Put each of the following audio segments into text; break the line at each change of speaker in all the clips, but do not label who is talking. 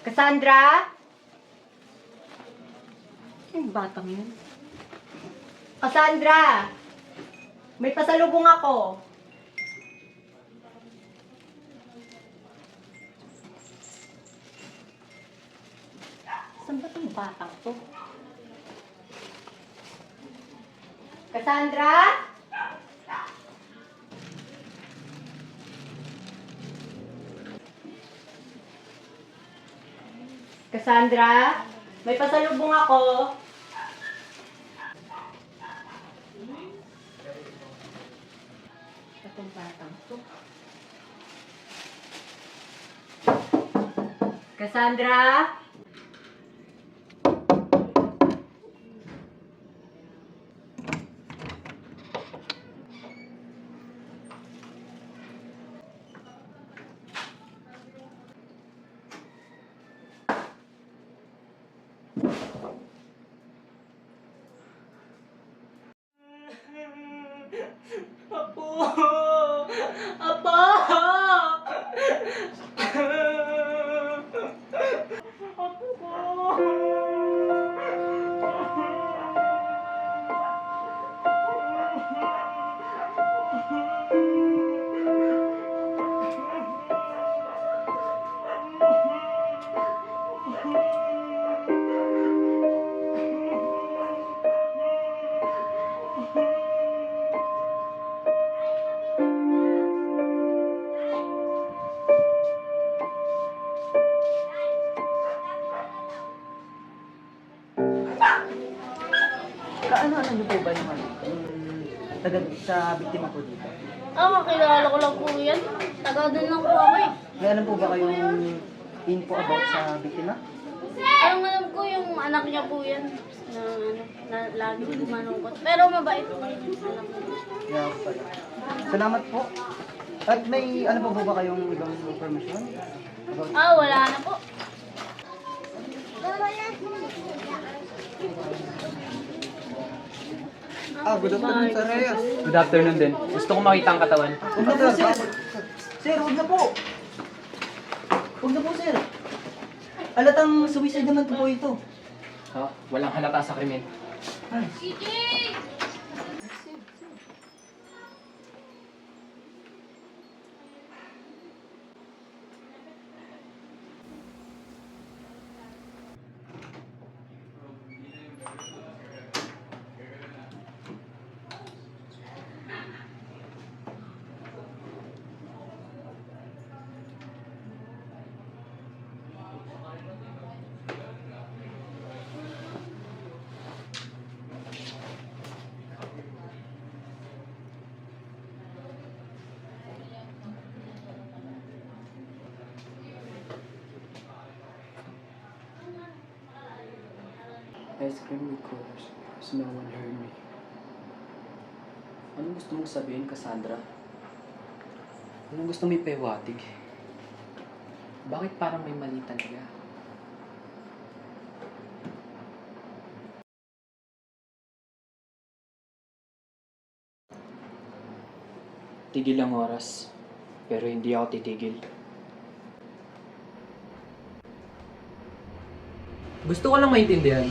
Cassandra? Yung batang yun. Cassandra! May pasalubong ako. Saan ba itong batang to? Cassandra? Cassandra? May pasalubong ako. Itong batang to. Cassandra? Apo! Apo! Apo ko!
Kaano-ano niyo po ba yung taga sa biktima po dito?
Makilala ko lang po yan. Taga doon lang po ako eh.
May alam po ba kayong info about sa biktima?
Alam ko yung anak niya po yan. Na lagi manungkot. Pero mabait po. Alam ko.
Yeah, pala. Salamat po. At may ano po ba kayong ibang information? About...
Wala na po.
good afternoon, Sir Reyes.
Good afternoon din. Gusto ko makita ang katawan.
Huwag na po, sir. Sir, huwag na po. Huwag na po, sir. Alatang suicide naman po ito.
Ha? Walang halata sa krimen.
Ay.
I screamed with colors because no one heard me. Anong gusto mong sabihin, Cassandra? Anong gusto mong ipahiwatig? Bakit parang may mali talaga? Tigil ang oras, pero hindi ako titigil. Gusto ko lang maintindihan.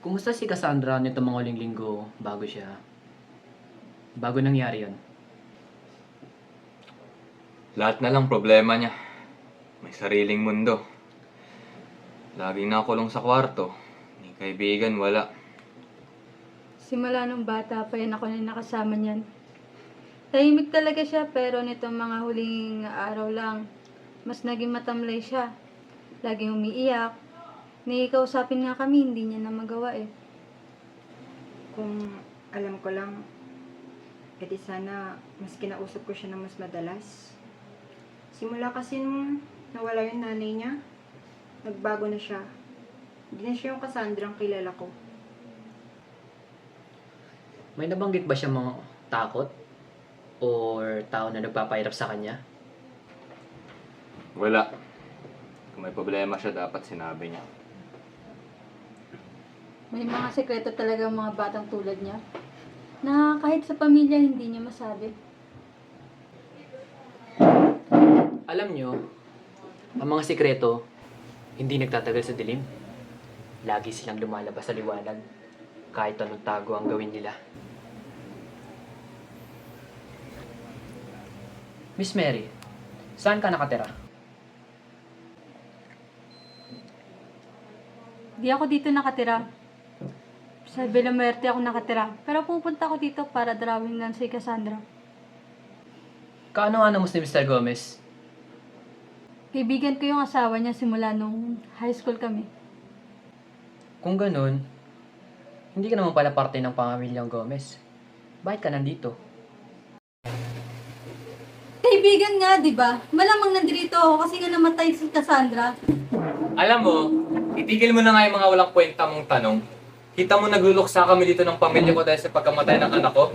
Kumusta si Cassandra nito mga uling linggo bago nangyari yon?
Lahat na lang problema niya. May sariling mundo. Lagi nakakulong sa kwarto. May kaibigan, wala.
Simula nung bata pa yan ako na nakasama niyan. Tahimik talaga siya pero nitong mga huling araw lang, mas naging matamlay siya. Laging umiiyak. Kausapin nga kami, hindi niya na magawa eh.
Kung alam ko lang, edi sana mas kinausap ko siya ng mas madalas. Simula kasi nung nawala yung nanay niya, nagbago na siya. Hindi na siya yung Cassandra ang kilala ko.
May nabanggit ba siya mga takot? Or tao na nagpapahirap sa kanya?
Wala. Kung may problema siya, dapat sinabi niya.
May mga sekreto talaga ang mga batang tulad niya na kahit sa pamilya hindi niya masabi.
Alam nyo, Ang mga sikreto, hindi nagtatagal sa dilim. Lagi silang lumalabas sa liwanag, kahit anong tago ang gawin nila. Miss Mary, saan ka nakatira?
Di ako dito nakatira. Sa Bella Muerte ako nakatira. Pero pupunta ako dito para drawing lang si Cassandra.
Kaano-ano mo si Mr. Gomez?
Kaibigan ko yung asawa niya simula nung high school kami.
Kung ganun, hindi ka naman pala parte ng pamilyang Gomez. Bakit ka nandito?
Kaibigan nga, di ba? Malamang nandito ako kasi nga namatay si Cassandra.
Alam mo, itigil mo na nga yung mga walang kwenta mong tanong. Kita mo nagluluksa kami dito ng pamilya ko dahil sa pagkamatay ng anak ko?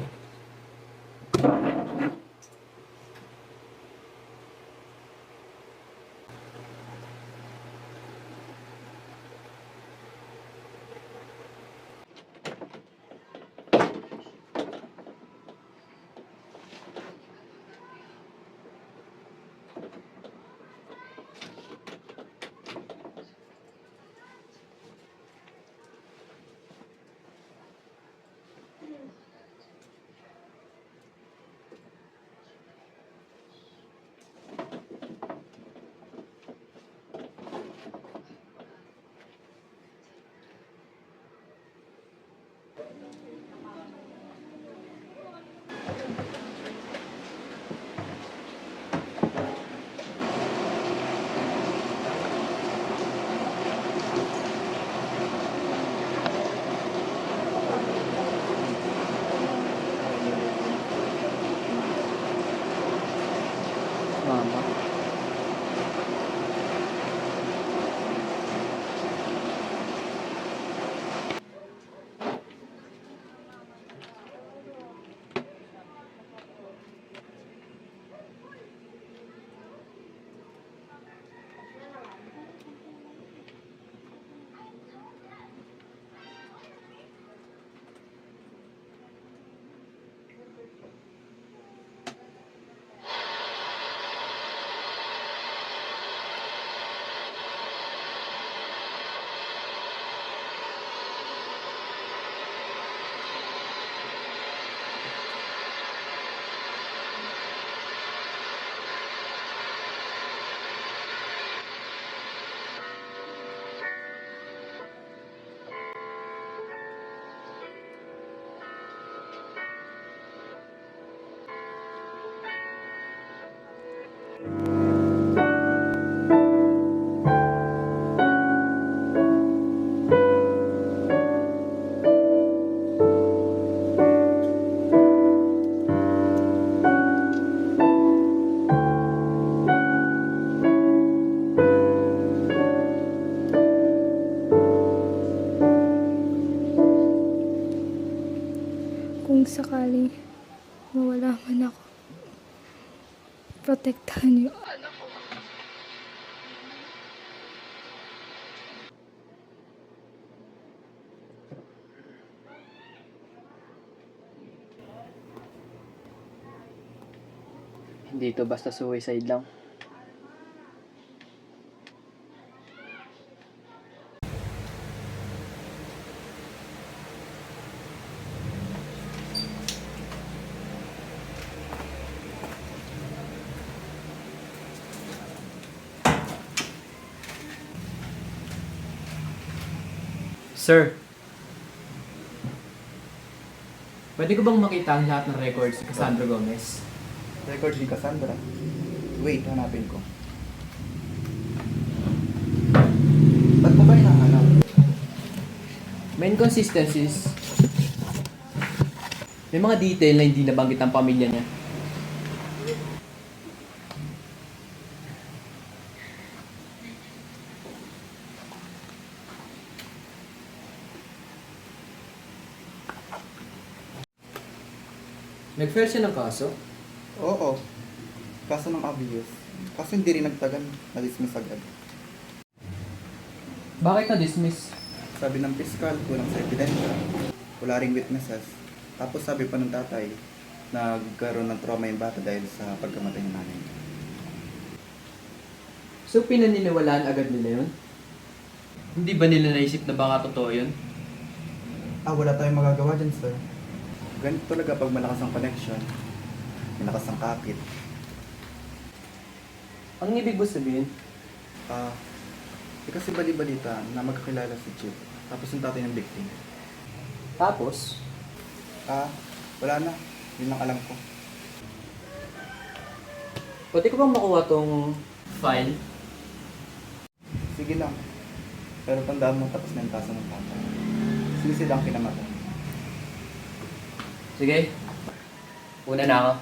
Mama.
Kung sakaling mawala man ako, protektahan niyo.
Hindi ito basta suicide lang. Sir, pwede ko bang makita ang lahat ng records ni Cassandra Gomez?
Record ni Cassandra. Wait, hanapin ko. Ba't mo ba hinahanap?
May inconsistencies. May mga detail na hindi nabanggit ang pamilya niya. Nag-file siya ng kaso?
Oo. Kaso ng abuse. Kaso hindi rin nagtagal. Na-dismiss agad.
Bakit na-dismiss?
Sabi ng piskal, kulang sa ebidensya. Wala ring witnesses. Tapos sabi pa ng tatay, nagkaroon ng trauma yung bata dahil sa pagkamatay ng nanay.
So, pinaniniwalaan agad nila yun? Hindi ba nila naisip na baka totoo yun?
Wala tayong magagawa dyan, sir. Ganito talaga pag malakas ang connection, malakas ang kapit.
Ang ibig mo sabihin?
Kasi bali-balita na magkakilala si Chip, tapos yung tatay ng victim.
Tapos,
Wala na. Yun lang alam ko.
pwede ko bang makuha tong file?
Sige lang. Pero tandaan mo tapos na yung tasa ng tatay. Sisi lang kinamatay.
Sige. Una na ako.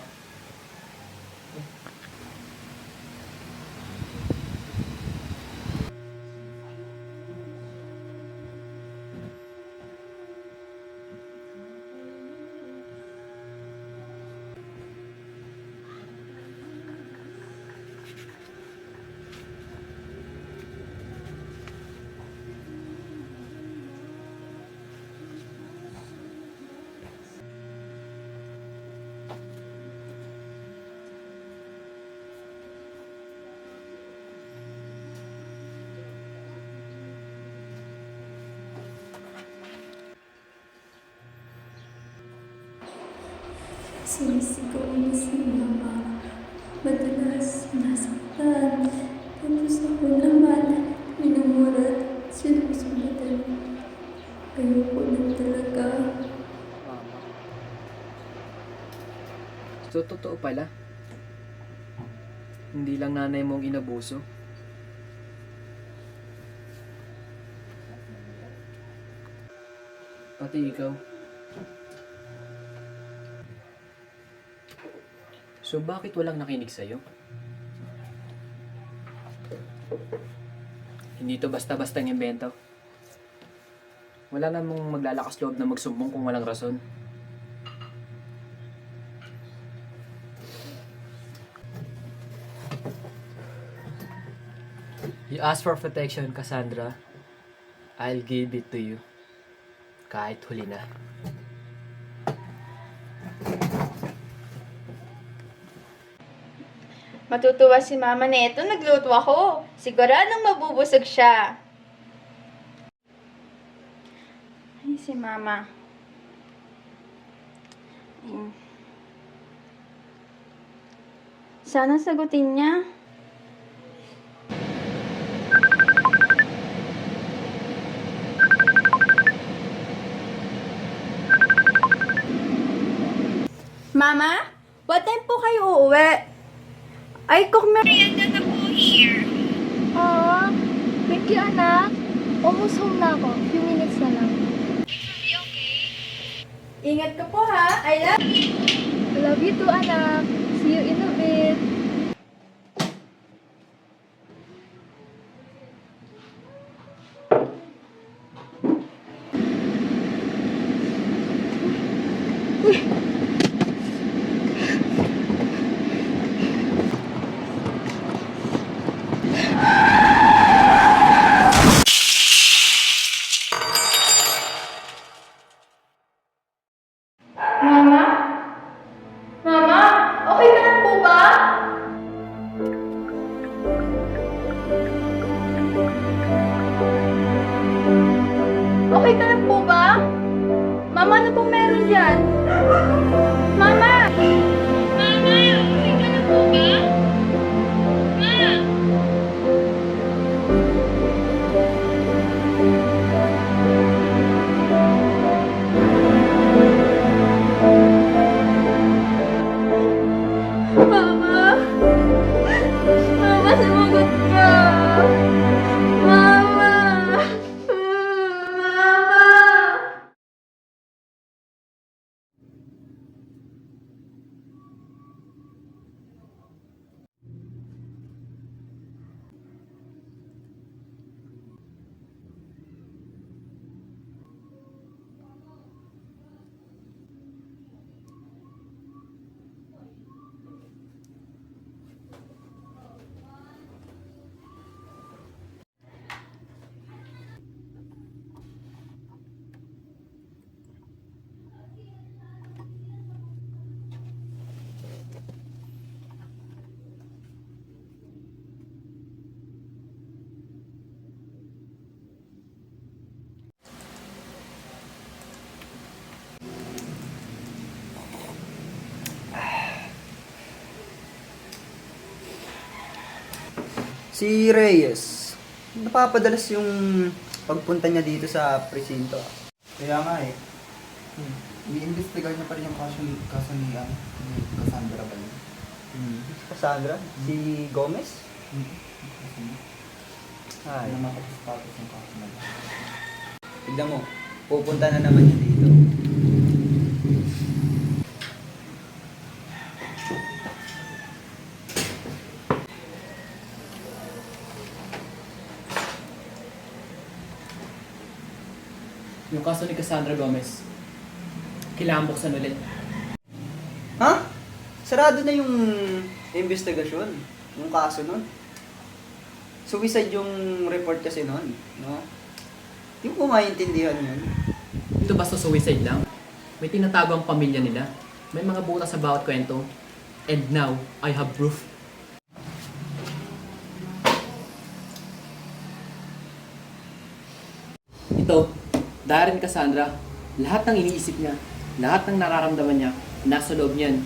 Sinisigaw niya si mama. Madalas nasaktan. Tapos ako naman, minumura at sinusundan. Ayoko na talaga.
So, totoo pala. Hindi lang nanay mong inabuso. Pati ikaw. So, bakit walang nakinig sa'yo? Hindi to basta-bastang invento. Wala namang maglalakas loob na magsumbong kung walang rason. You ask for protection, Cassandra. I'll give it to you. Kahit huli na.
Matutuwa si mama na ito, nagluto ako. Siguradong mabubusog siya. Ay, si mama. Ayun. Sana sagutin niya. Mama, what time po kayo uuwi? Ay, kung merienda na po here.
Thank you, anak. Almost home na ako. Few minutes na lang.
Ingat ka po ha. I love you.
I love you too, anak. See you in a bit.
Mama? Mama? Okay ka lang po ba? Okay ka lang po ba? Mama, ano pong meron dyan? Mama! Mama! Okay ka lang po ba? Ma! Mama! Mama, sumagot ka! Mama! Mama!
Si Reyes, napapadalas yung pagpunta niya dito sa presinto.
Kaya nga eh. Iniimbestigahan niya pa rin yung kaso ni Cassandra ba yun?
Cassandra? Si Gomez? Ay,
Ano makapag-status yung kaso na yun?
tignan mo. Pupunta na naman niya dito.
Yung kaso ni Cassandra Gomez, kailangan buksan ulit.
Ha? Sarado na yung investigasyon, yung kaso nun. Suicide yung report kasi nun, no? Di mo maintindihan yun.
Ito basta suicide lang. May tinatago ang pamilya nila. May mga butas sa bawat kwento. And now, I have proof. Ito, dahil rin Cassandra, lahat ng iniisip niya, lahat ng nararamdaman niya, nasa loob niyan.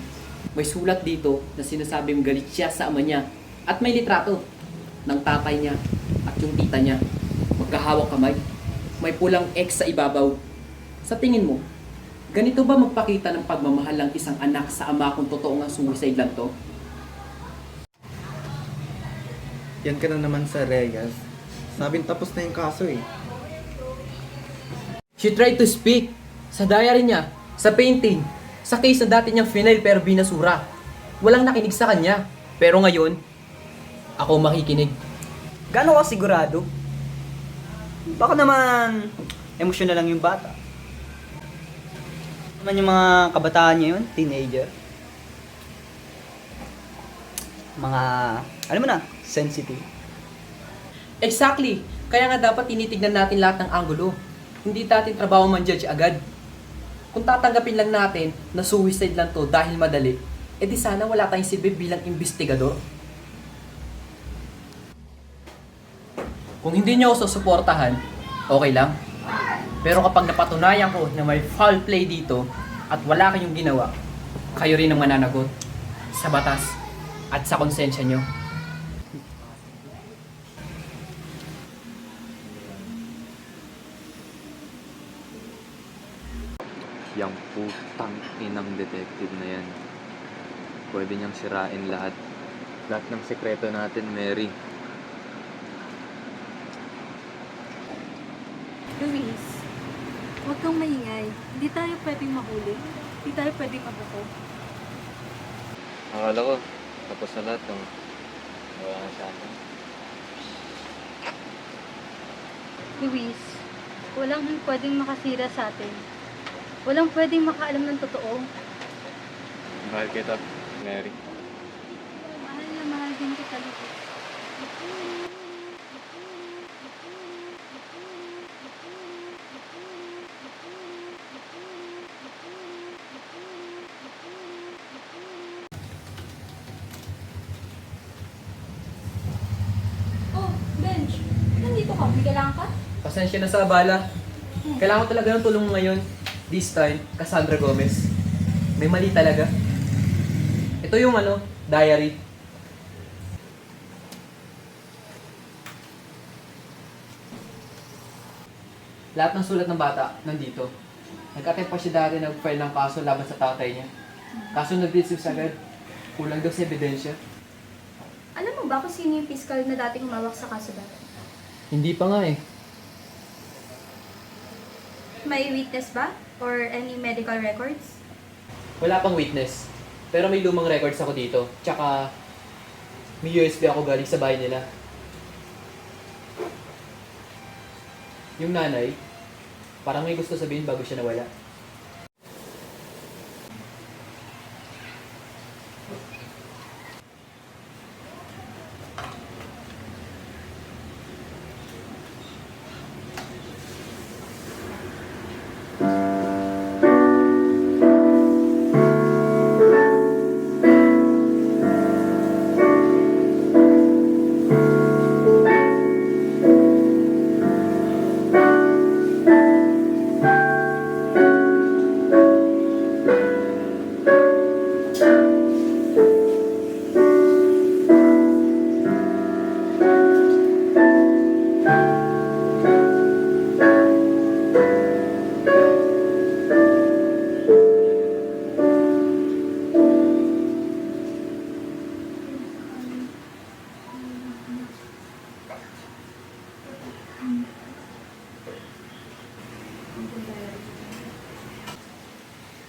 May sulat dito na sinasabing galit siya sa ama niya. At may litrato ng tatay niya at yung tita niya. Magkahawak kamay. May pulang X sa ibabaw. Sa tingin mo, ganito ba magpakita ng pagmamahal ng isang anak sa ama kung totoo nga suicide lang to?
Yan ka na naman sa Reyes. Sabing tapos na yung kaso eh.
She tried to speak sa diary niya, sa painting, sa case na dati niyang final pero binasura. Walang nakinig sa kanya. Pero ngayon, ako makikinig.
Gano'n ka sigurado? Baka naman emosyonal lang yung bata. Naman yung mga kabataan niya yun, teenager. Mga, alam mo na, sensitive.
Exactly. Kaya nga dapat tinitignan natin lahat ng anggulo. Hindi natin trabaho man-judge agad. Kung tatanggapin lang natin na suicide lang to dahil madali, edi sana wala tayong silbi bilang investigador. Kung hindi niyo ako susuportahan, okay lang. Pero kapag napatunayan ko na may foul play dito at wala kayong ginawa, kayo rin ang mananagot sa batas at sa konsensya nyo.
Yang putang inang detective na yan. Pwede niyang sirain lahat. Lahat ng sekreto natin, Mary.
Luis, huwag kang maingay. Hindi tayo pwedeng mahuli. Hindi tayo pwedeng mabuko.
Akala ko, tapos na lahat. No? Wala na sa akin.
Luis, walang pwedeng makasira sa atin. Walang pwedeng makaalam ng totoo.
Mahal kita, Mary.
Mahal na mahal din kita, Luis.
Oh, Benj. Nandito ka. May kailangan ka?
Pasensya na sa abala. Kailangan ko talaga ng tulong mo ngayon. This time, Cassandra Gomez. May mali talaga. Ito yung diary. Lahat ng sulat ng bata nandito. Nag-attempt pa siya dati nag-file ng kaso laban sa tatay niya. Kaso nag-dismiss agad. Kulang daw sa ebidensya.
Alam mo ba kung sino yung piskal na dating humawak sa kaso dati?
Hindi pa nga eh.
May witness ba? Or any medical records?
Wala pang witness. Pero may lumang records ako dito. Tsaka may USB ako galing sa bahay nila. Yung nanay, parang may gusto sabihin bago siya nawala.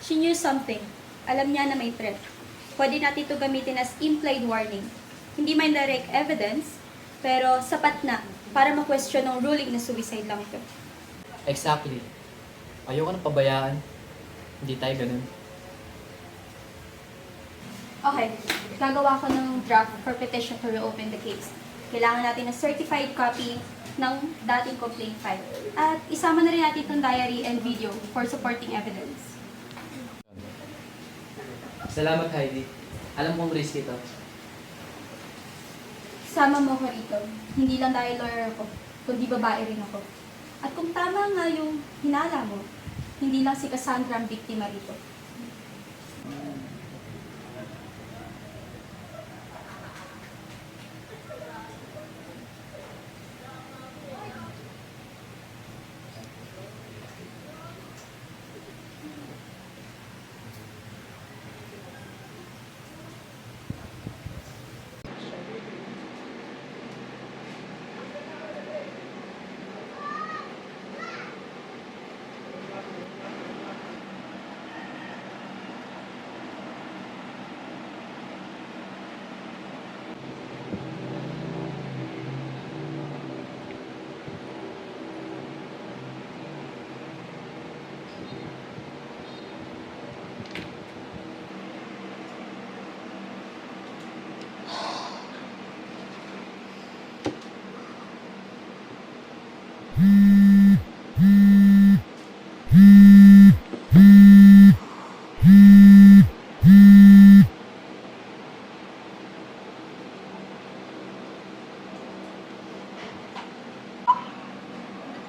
She knew something. Alam niya na may threat. Pwede natin ito gamitin as implied warning. Hindi man direct evidence, pero sapat na para ma-question ang ruling na suicide lang ito.
Exactly. Ayoko nang pabayaan. Hindi tayo ganun.
Okay, gagawa ko ng draft for petition to reopen the case. Kailangan natin ng certified copy ng dating complaint file. At isama na rin natin itong diary and video for supporting evidence.
Salamat, Heidi. Alam kong risk ito.
Sama mo ko rito. Hindi lang dahil lawyer ako, kundi babae rin ako. At kung tama nga yung hinala mo, hindi lang si Cassandra ang biktima rito.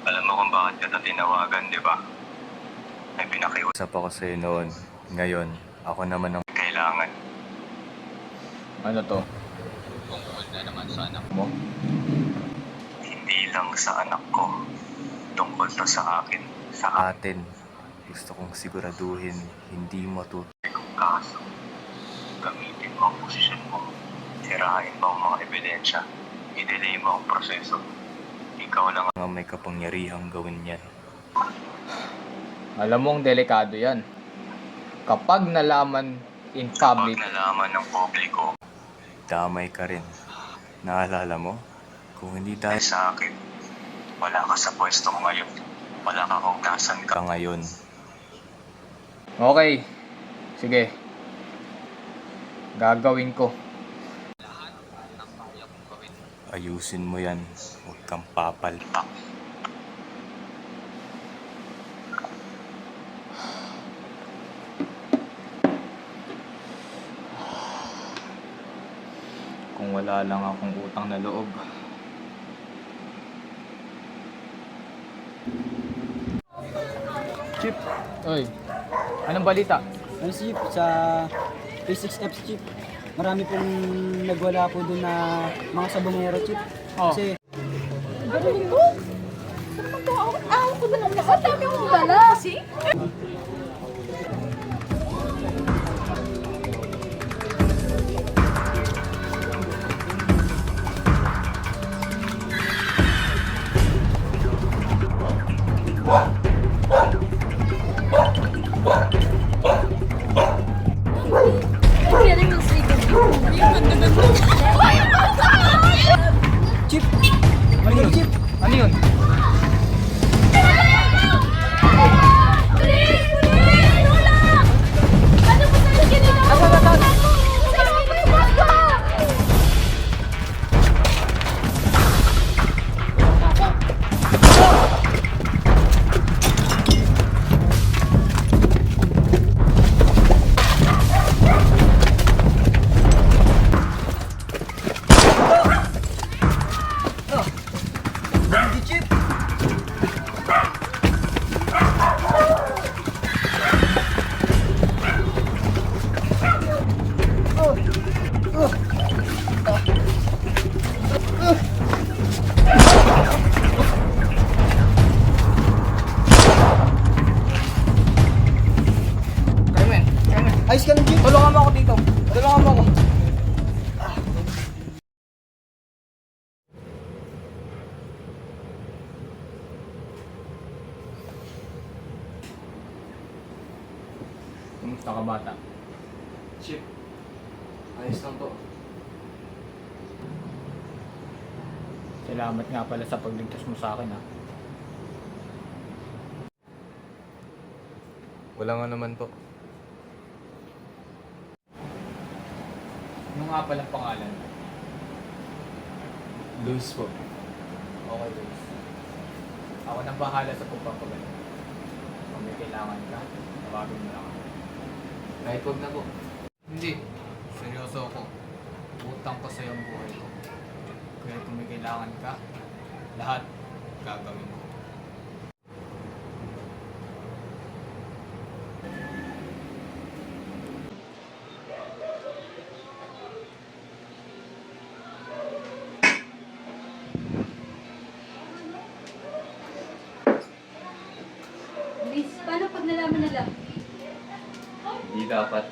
Alam mo kung bakit kita tinawagan, di ba? May pinakiusap ako sa'yo noon. Ngayon, ako naman ang kailangan. Ano to? Tungkol na naman sa anak mo? Hindi lang sa anak ko. Tungkol to sa akin. Sa atin. Gusto kong siguraduhin hindi matutuloy ang kaso. Gamitin mo ang posisyon mo. Sirain mo ang mga ebidensya. I-delay mo ang proseso. Ikaw lang ang may kapangyarihang gawin yan.
Alam mong delikado yan. Kapag nalaman in public,
Kapag nalaman ng publiko, damay ka rin. Naalala mo? Kung hindi dahil sa akin, wala ka sa pwesto ko ngayon. Wala ka kung nasan ka ngayon.
okay, sige. Gagawin ko.
Ayusin mo yan. Huwag kang papalpak.
Kung wala lang akong utang na loob.
Chip,
Oy, anong balita?
ano si Chip sa P6F Chip? Marami pong nagwala po dun na mga sabongero, Chip.
Oh.
Kasi
Galing mo? Saan mag-aawak ko na lang lahat? Dami akong dala. See?
Chip! Mali yun, Chip!
Ano yun?
Hindi, Chip!
Carmen,
Ayos ka lang, Chip!
tulungan mo ako dito. Tulungan mo ako. Kumusta ka bata?
Chip, ayos lang po.
Salamat nga pala sa pagligtas mo sa akin ha.
Wala nga naman po.
Ano nga pala pangalan?
Luis po.
Okay, Luis. Ako nang bahala sa pagpapagaling. Kung may kailangan ka, tawagin mo lang ako.
Kahit wag na po.
Hindi. Seryoso ako. Utang ko sa'yo ang buhay ko. Kaya kung may kailangan ka, lahat gagawin ko.
Liz, paano pag nalaman nila?
Hindi dapat.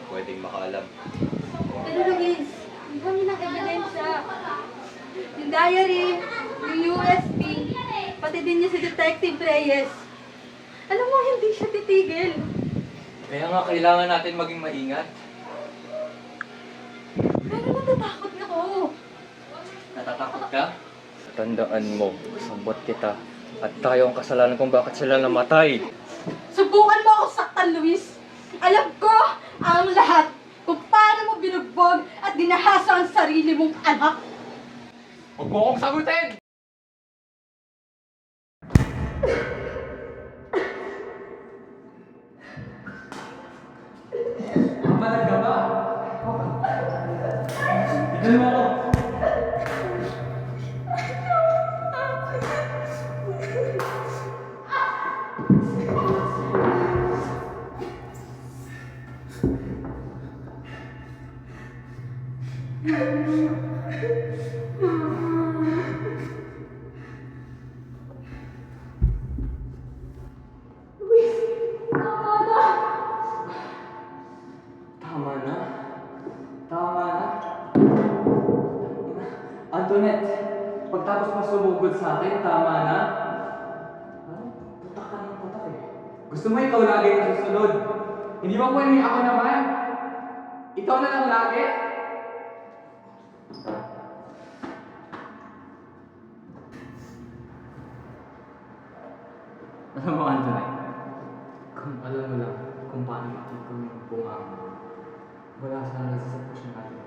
Pwedeng makaalam.
Pero Luis, ang dami ng ebidensya. Yung diary, yung USB, pati din niya si Detective Reyes. Alam mo, hindi siya titigil.
Kaya nga kailangan natin maging maingat.
Pero natatakot ako.
Natatakot ka? Tandaan mo, sabot kita. At tayo ang kasalanan kung bakit sila namatay.
Subukan mo ako saktan, Luis. Alam ko ang lahat kung paano mo binugbog at dinahasa ang sarili mong anak.
Huwag mo akong sagutin!
Mapalag ka ba? Tignan mo ako! Tama na. Tama na. Antoinette, pagtapos mo sumugod sa akin, tama na. Ano? Putak ka ng putak eh. Gusto mo ikaw lagi na susunod. Hindi ba pwede ako naman? Ikaw na lang lagi? Alam mo, Antoinette, kung alam mo lang kung paano ito kami bumanga, wala sana sa sitwasyon natin.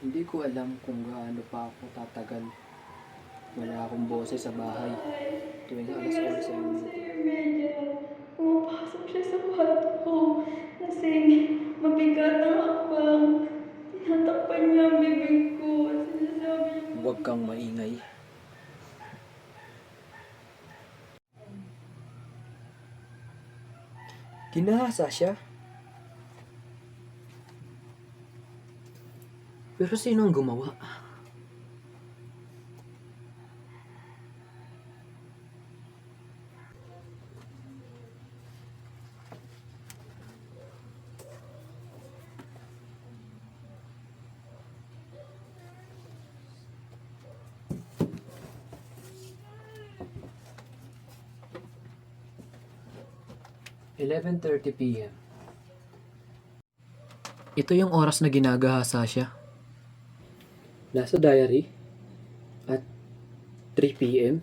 Hindi ko alam kung gaano pa ako tatagal. Wala akong boses sa bahay. Tuwing alas 11.
Pumapasok siya sa kwarto ko. Lasing, mabigat ang hakbang. Tinatakpan niya ang bibig ko. Sinasabi niya,
Huwag kang maingay. Ginahasa siya. Pero sino ang gumawa? 11:30 p.m. Ito yung oras na ginagahasa siya. Nasa diary at 3 p.m.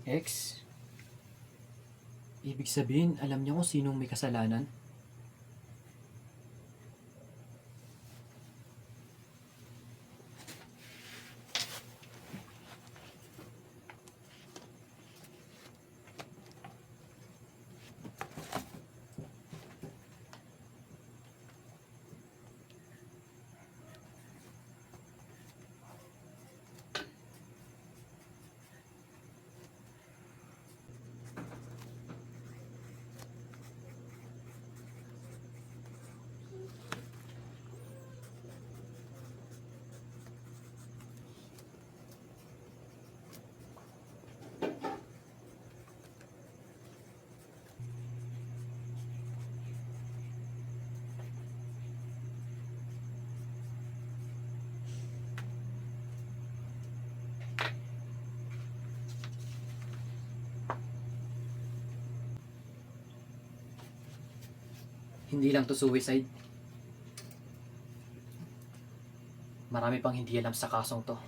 X? Ibig sabihin, alam niya kung sinong may kasalanan? Hindi lang to suicide. Marami pang hindi alam sa kasong to.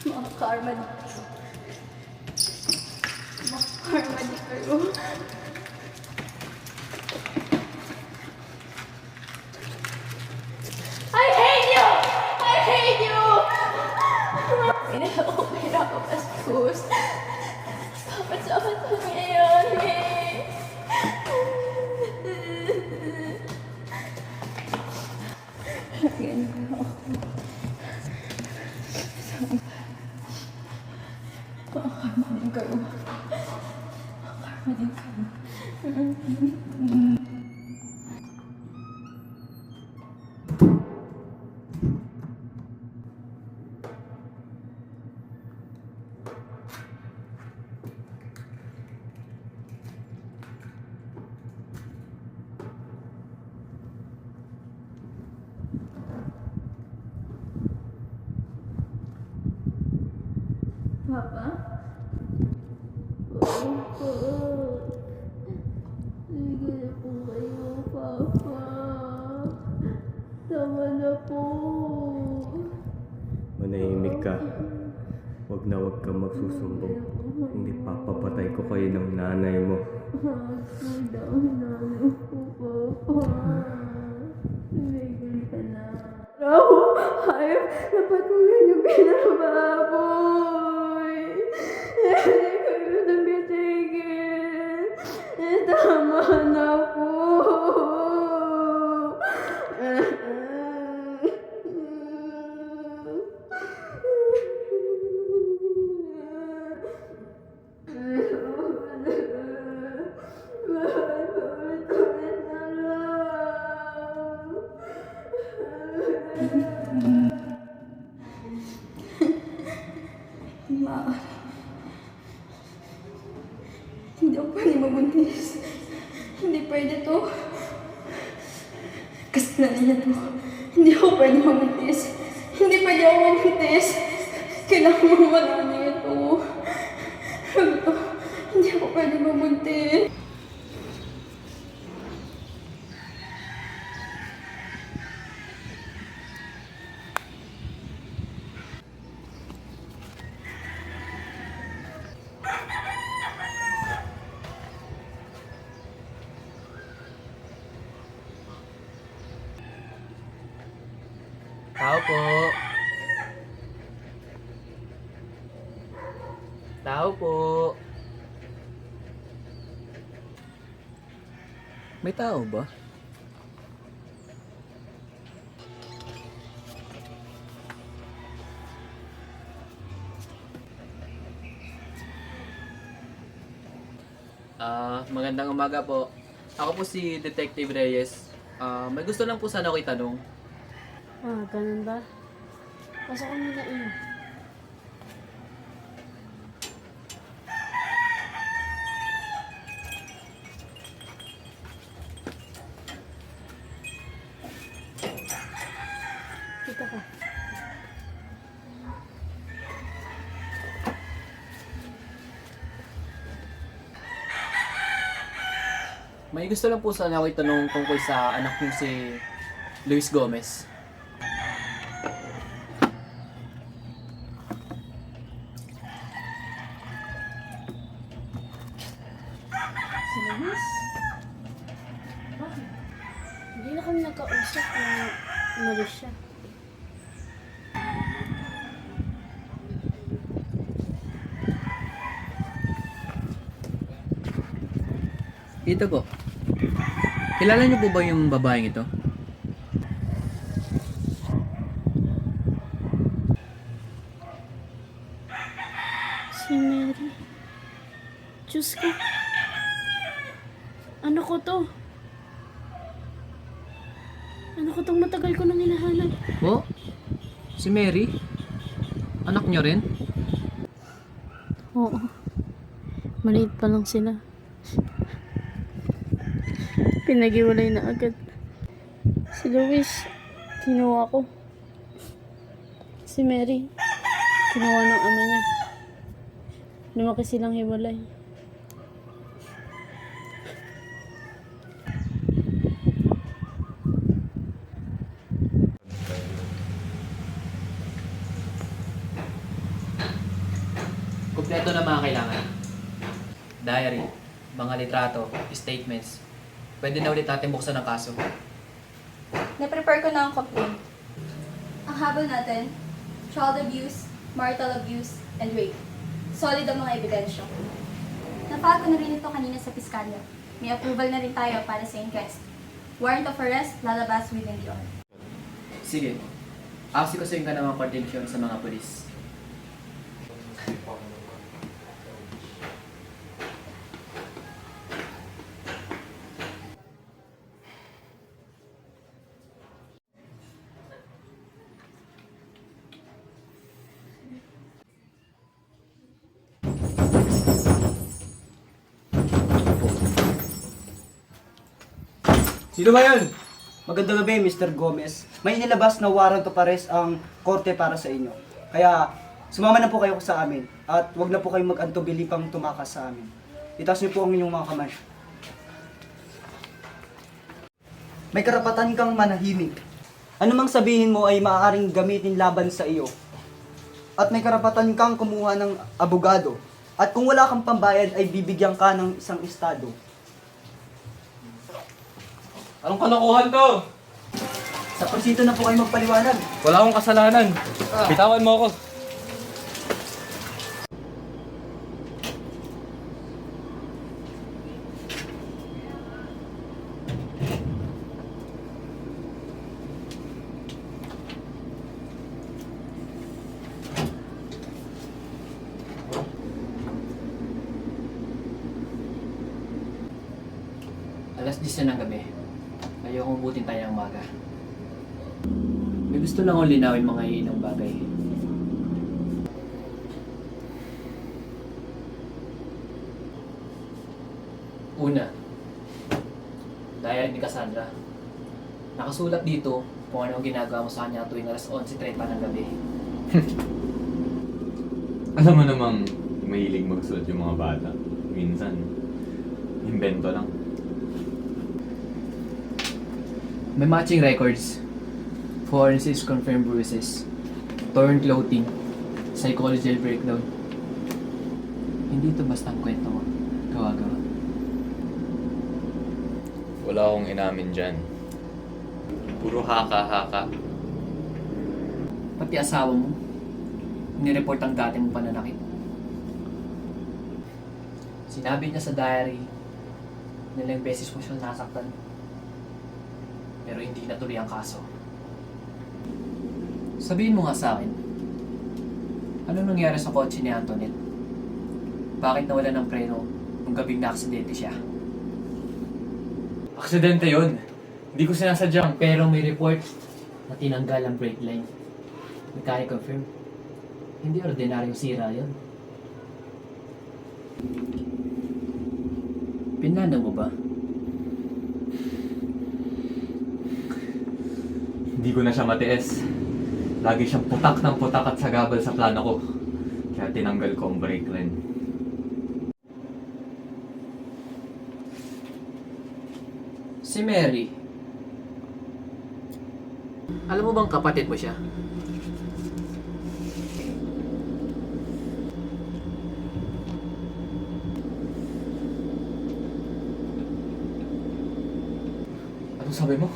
Mga karma di kayo. I hate you! I hate you! Inaopen ako bastos. Dapat ko ngayon eh. Ganun ako. Karma din kayo. Karma din kayo. Papa? Papa? Sige na po kayo, Papa. Tama na po.
Manahimik ka. Huwag na huwag kang magsusumbong. Hindi papapatay ko kayo ng nanay mo.
Nanay po, Papa. Tumigil ka na. Raho! Hayop! Dapat mo yun yung pinababoy! Hindi kayo nabitigil! Tama na po! Ulit na lang!
mabuntis. Hindi pwede to. Kasalanan niya to. Hindi ako pwede mabuntis. Hindi pwede ako mabuntis. Kailangan mawala niya ito. Hindi ako pwede mabuntis.
Tao po. Tao po. May tao ba? Magandang umaga po. Ako po si Detective Reyes. May gusto lang po sana ako itanong.
Ganun ba? Pasok ko muna yun. Dito ka.
May gusto lang po sana ako itanong tungkol sa anak niyo si Luis Gomez.
Si Luis? Bakit? Hindi na kami nagkausap na umalis siya.
Ito po. Kilala niyo po ba yung babaeng ito?
Si Mary. Diyos ko. Ano ko to? Ano ko tong matagal ko nang hinahanap?
Po? Si Mary? Anak niyo rin?
Oo. Maliit pa lang sila. Pinag-iwalay na agad. Si Luis, kinuha ko. Si Mary, kinuha ng ama niya. Lumaki silang hiwalay.
Kumpleto na mga kailangan. Diary, mga litrato, statements. Pwede na ulit natin buksan ang kaso.
Na-prepare ko na ang complaint. Ang habol natin, child abuse, marital abuse, and rape. Solid ang mga ebidensya. Na-file ko na rin ito kanina sa piskalya. May approval na rin tayo para sa inquest. Warrant of arrest, lalabas within the hour.
Sige. Asikasuhin ka ng mga coordination sa mga polis.
Sino ba yan? Magandang gabi, Mr. Gomez. May inilabas na warrant of arrest ang korte para sa inyo. Kaya, sumama na po kayo sa amin. At wag na po kayong mag-antubili pang tumakas sa amin. Itaas niyo po ang inyong mga kamay. May karapatan kang manahimik. Ano mang sabihin mo ay maaaring gamitin laban sa iyo. At may karapatan kang kumuha ng abogado. At kung wala kang pambayad ay bibigyan ka ng isang estado.
Anong kalokohan to?
Sa presinto na po kayo magpaliwanag.
Wala akong kasalanan. Bitawan mo ako.
Alas 10 na ng gabi. Ayokong butin tayo ng umaga. May gusto lang akong linawin mga iinong bagay. Una, diary ni Cassandra. Nakasulat dito kung ano ang ginagawa mo sa kanya tuwing alas 11:30 ng gabi.
Alam mo namang mahilig magsulat yung mga bata. Minsan, invento lang.
May matching records, forensics confirmed bruises, torn clothing, psychological breakdown. Hindi ito basta ang kwento mo. Gawa-gawa.
Wala akong inamin dyan. Puro haka-haka.
Pati asawa mo, nireport ang dati mong pananakit. Sinabi niya sa diary na ilang beses mo siyang nasaktan. Pero hindi natuloy ang kaso. Sabihin mo nga sa akin, ano nangyari sa kotse ni Antoinette? Bakit nawala ng preno nung gabing na-aksidente siya?
Aksidente yun. Hindi ko sinasadyang.
Pero may report na tinanggal ang brake line. Mechanic confirm. Hindi ordinaryong sira yun. Pinlano mo ba?
Hindi ko na siya matiis. Lagi siyang putak ng putak at sagabal sa plano ko. Kaya tinanggal ko ang brake line.
Si Mary. Alam mo bang kapatid mo siya?
Anong sabi mo?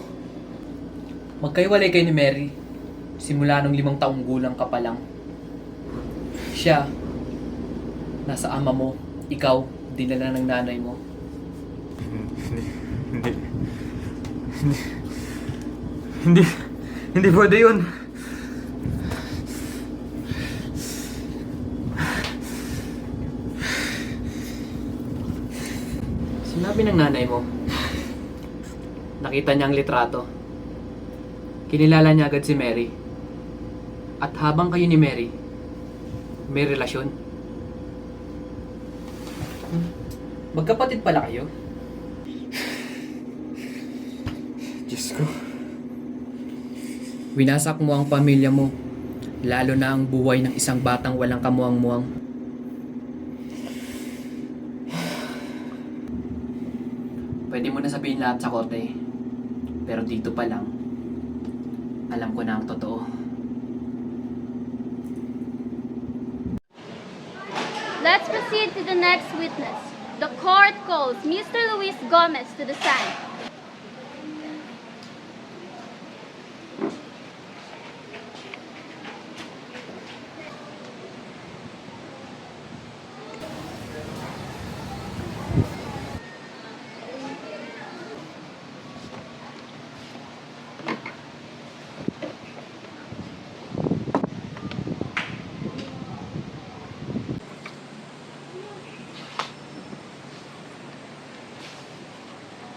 Magkaiwalay kayo ni Mary. Simula nung 5 taong gulang ka pa lang. Siya, nasa ama mo. Ikaw, dinala ng nanay mo.
Hindi pwede yun.
Sinabi ng nanay mo, nakita niya ang litrato. Kinilala niya agad si Mary. At habang kayo ni Mary, may relasyon. Magkapatid pala kayo?
Diyos ko.
Winasak mo ang pamilya mo, lalo na ang buhay ng isang batang walang kamuang-muang. Pwede mo na sabihin lahat sa korte, pero dito pa lang, alam ko na ang totoo.
Let's proceed to the next witness. The court calls Mr. Luis Gomez to the stand.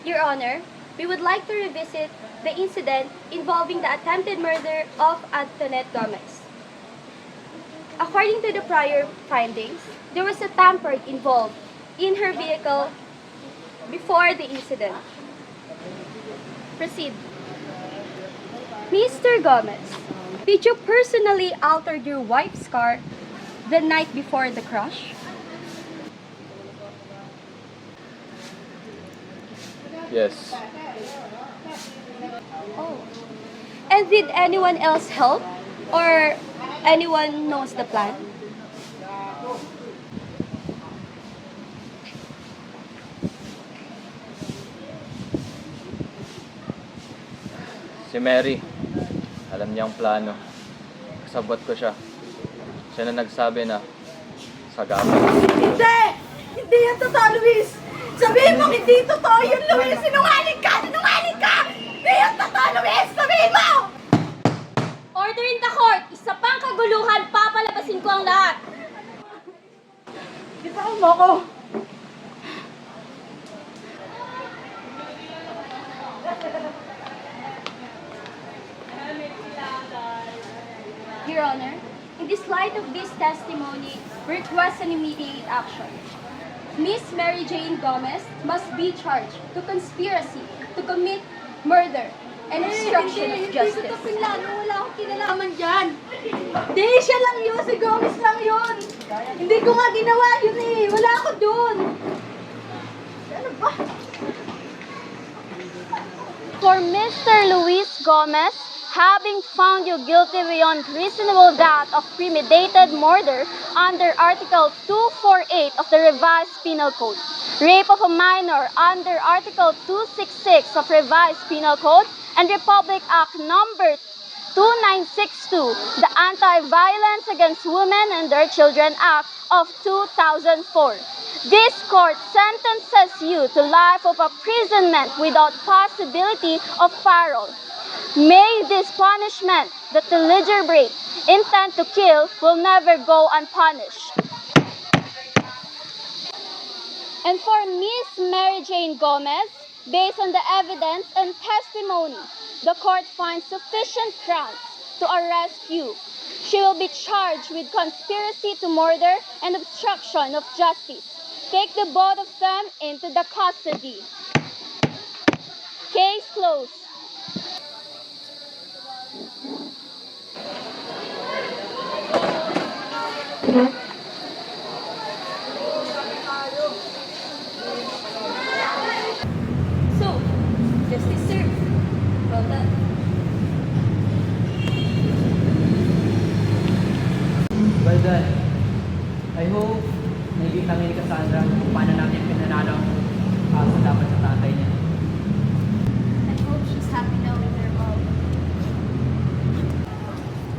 Your Honor, we would like to revisit the incident involving the attempted murder of Antoinette Gomez. According to the prior findings, there was a tamper involved in her vehicle before the incident. Proceed. Mr. Gomez, did you personally alter your wife's car the night before the crash?
Yes.
Oh. And did anyone else help? Or anyone knows the plan?
Si Mary. Alam niya ang plano. Kasabot ko siya. Siya na nagsabi na sagabal.
Hindi! Hindi yan totoo, Luis! Sabihin mo hindi totoo yun, Luis! Sinungaling ka! Sinungaling ka! Hindi yan totoo, Luis! Sabihin mo!
Order in the court! Isa pang kaguluhan, papalabasin ko ang lahat!
Bitawan mo ako!
Your Honor, in this light of this testimony, we request an immediate action. Miss Mary Jane Gomez must be charged to conspiracy to commit murder and obstruction of justice.
Hindi ko pinlano, wala akong kinalaman dyan. Hindi, siya lang yun, si Gomez lang yun. Hindi ko nga ginawa yun eh, wala ako dun. Ano ba?
For Mr. Luis Gomez, having found you guilty beyond reasonable doubt of premeditated murder under Article 248 of the Revised Penal Code, rape of a minor under Article 266 of Revised Penal Code, and Republic Act Number 2962, the Anti-Violence Against Women and Their Children Act of 2004. This court sentences you to life of imprisonment without possibility of parole. May this punishment that deliberate intent to kill will never go unpunished. And for Miss Mary Jane Gomez, based on the evidence and testimony, the court finds sufficient grounds to arrest you. She will be charged with conspiracy to murder and obstruction of justice. Take the both of them into the custody. Case closed.
So, justice served. Well done.
Well done. I hope nakikita ngayon ni Cassandra kung paano natin pinanalo sa dapat sa tatay niya.
I hope she's happy now with her mom.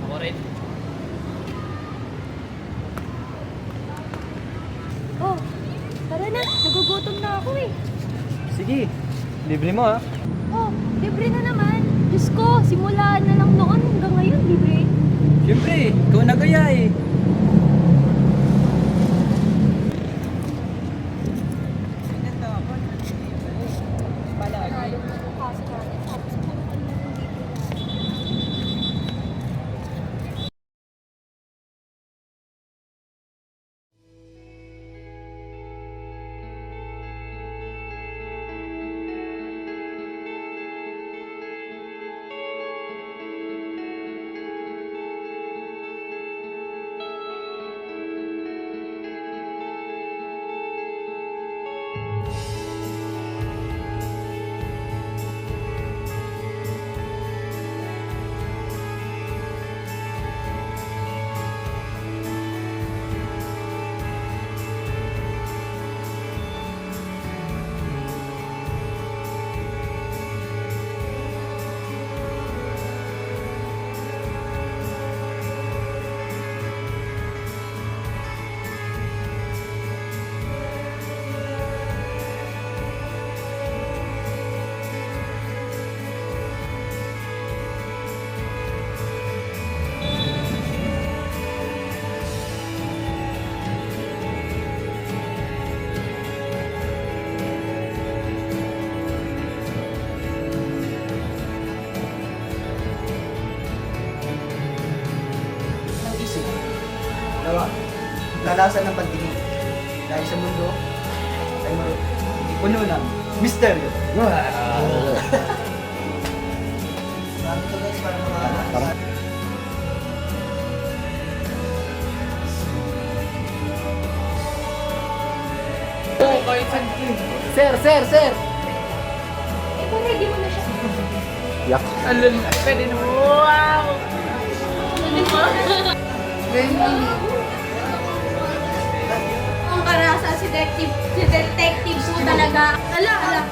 Ako rin.
Oh, tara na. Nagugutom na ako eh.
Sige, libre mo ha.
Oh, libre na naman. Diyos ko, simula na lang noon hanggang ngayon, libre.
Siyempre, ikaw nagaya eh. Nawa, lalasan ng pagtingin. Dahil sa mundo, ay puno ng misteryo. Marami to guys, para mga...
Oh, kahit saan. Sir!
Eh, kung ready mo na siya.
Yak. Alun, pwede na. Wow!
Ang karasa si detective po talaga. Ala,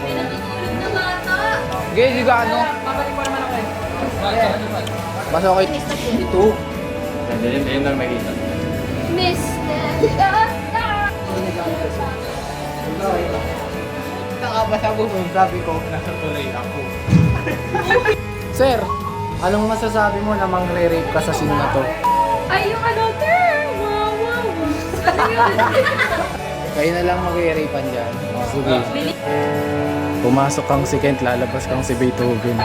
pinatutulog na bata.
Okay, di ba ano? Babalik pa naman ako eh. Mas okay. Ito. Yan lang makita.
Miss,
Nakabasa ko kung sabi ko, nasa tuloy ako. Sir, anong masasabi mo na mangre-rape ka sa scene na to?
Ay, yung ano, wow.
Kayo na lang mag-i-rapean dyan. Sige. Pumasok kang si Kent, lalabas kang si Beethoven.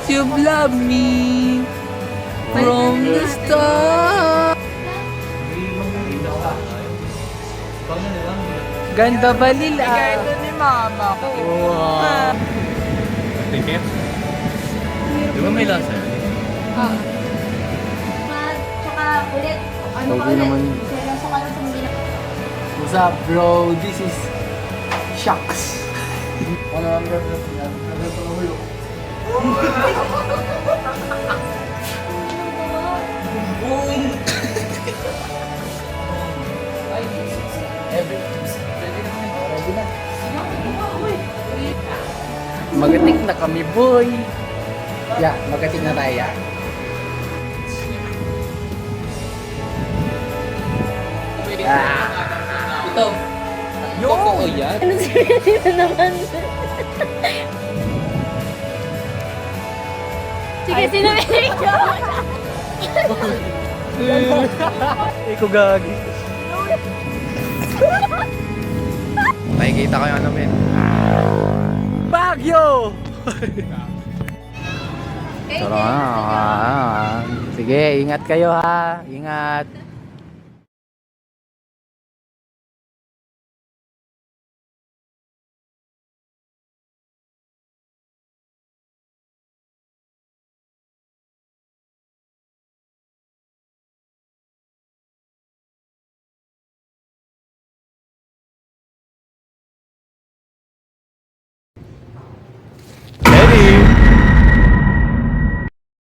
You've loved me from the start. Ganda balil ah.
Regalo ni mama ko.
Wow.
Tingin? Di ba may lasa yun?
Tsaka ulit, ano ka
Pwede
ulit?
naman.
Seryoso ka lang sa mga
What's up bro? This is Shucks.
Ano ang gagawin niya? Ano ang ulo?
Magatik na kami boy. Yeah, magatik na tayo. Yeah. Ito. Totoo yan.
Ano sinabi na naman? Sige, sinabi ko.
Ikaw gagi. Nakikita ko yung ano men. Bagyo! Sige, ingat kayo ha. Ingat.